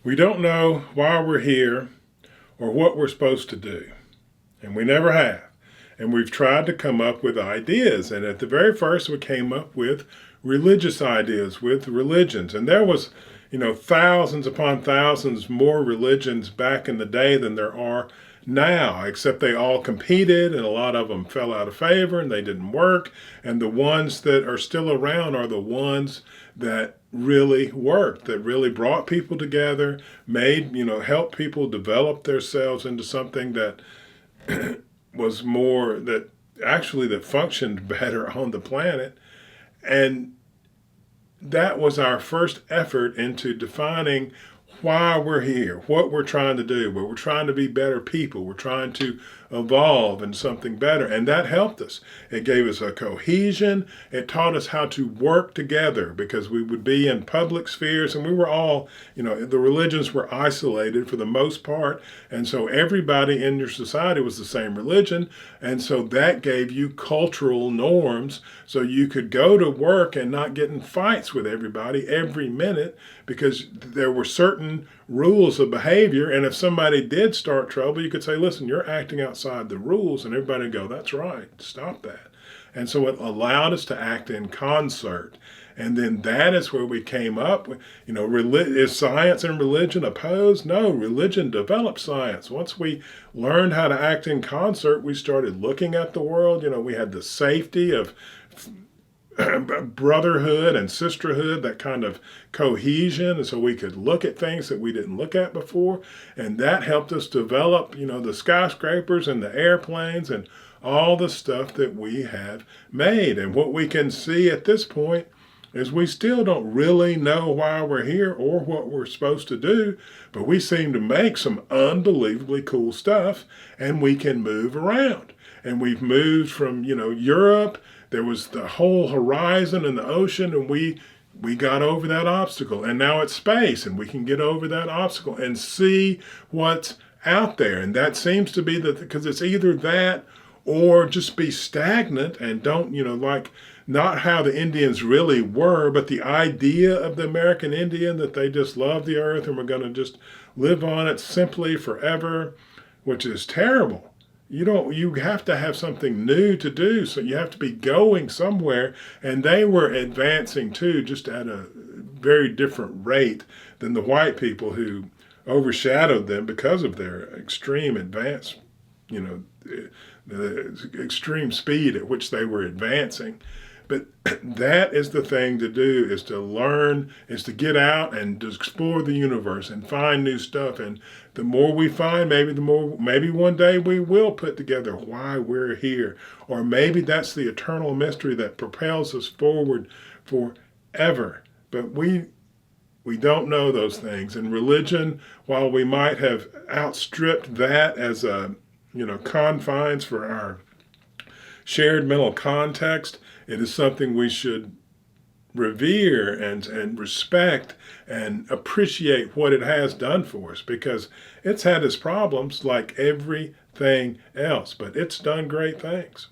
We don't know why we're here or what we're supposed to do, and we never have. And we've tried to come up with ideas. And at the very first, we came up with religious ideas, with religions. And there was, thousands upon thousands more religions back in the day than there are now, except they all competed and a lot of them fell out of favor and they didn't work. And the ones that are still around are the ones that really worked, that really brought people together, made, helped people develop themselves into something that was more, that functioned better on the planet. And that was our first effort into defining why we're here, what we're trying to do, where we're trying to be better people. We're trying to evolve into something better. And that helped us. It gave us a cohesion. It taught us how to work together because we would be in public spheres and we were all, the religions were isolated for the most part. And so everybody in your society was the same religion. And so that gave you cultural norms so you could go to work and not get in fights with everybody every minute because there were certain rules of behavior. And if somebody did start trouble, you could say, listen, you're acting outside the rules. And everybody would go, that's right, stop that. And so it allowed us to act in concert. And then that is where we came up with, is science and religion opposed? No, religion developed science. Once we learned how to act in concert, we started looking at the world. We had the safety of brotherhood and sisterhood, that kind of cohesion. And so we could look at things that we didn't look at before. And that helped us develop, the skyscrapers and the airplanes and all the stuff that we have made. And what we can see at this point is we still don't really know why we're here or what we're supposed to do, but we seem to make some unbelievably cool stuff and we can move around. And we've moved from, Europe. There was the whole horizon and the ocean, and we got over that obstacle. And now it's space, and we can get over that obstacle and see what's out there. And that seems to be because it's either that or just be stagnant and don't, not how the Indians really were, but the idea of the American Indian that they just love the earth and we're going to just live on it simply forever, which is terrible. You have to have something new to do. So you have to be going somewhere. And they were advancing too, just at a very different rate than the white people who overshadowed them because of their extreme advance, the extreme speed at which they were advancing. But that is the thing to do, is to learn, is to get out and to explore the universe and find new stuff. And the more we find, maybe one day we will put together why we're here. Or maybe that's the eternal mystery that propels us forward forever. But we don't know those things. And religion, while we might have outstripped that as confines for our shared mental context, it is something we should revere and respect and appreciate what it has done for us, because it's had its problems like everything else, but it's done great things.